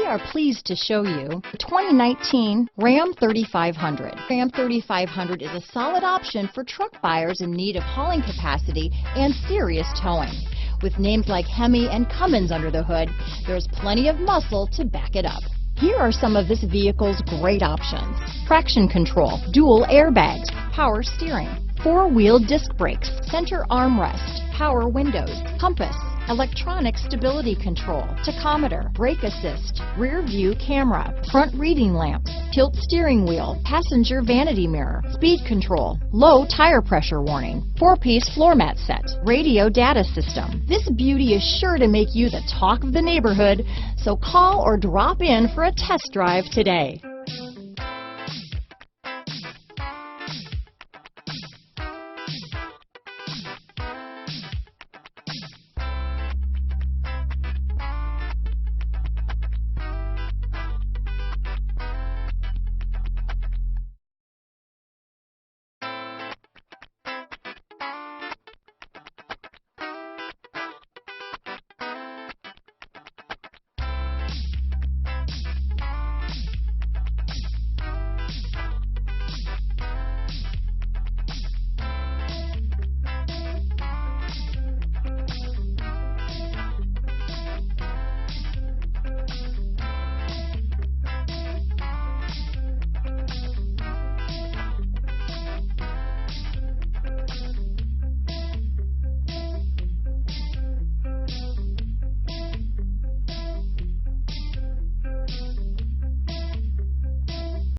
are pleased to show you the 2019 Ram 3500. Ram 3500 is a solid option for truck buyers in need of hauling capacity and serious towing. With names like Hemi and Cummins under the hood, there's plenty of muscle to back it up. Here are some of this vehicle's great options: traction control, dual airbags, power steering, four-wheel disc brakes, center armrest, power windows, compass, electronic stability control, tachometer, brake assist, rear view camera, front reading lamps, tilt steering wheel, passenger vanity mirror, speed control, low tire pressure warning, 4-piece floor mat set, radio data system. This beauty is sure to make you the talk of the neighborhood, so call or drop in for a test drive today.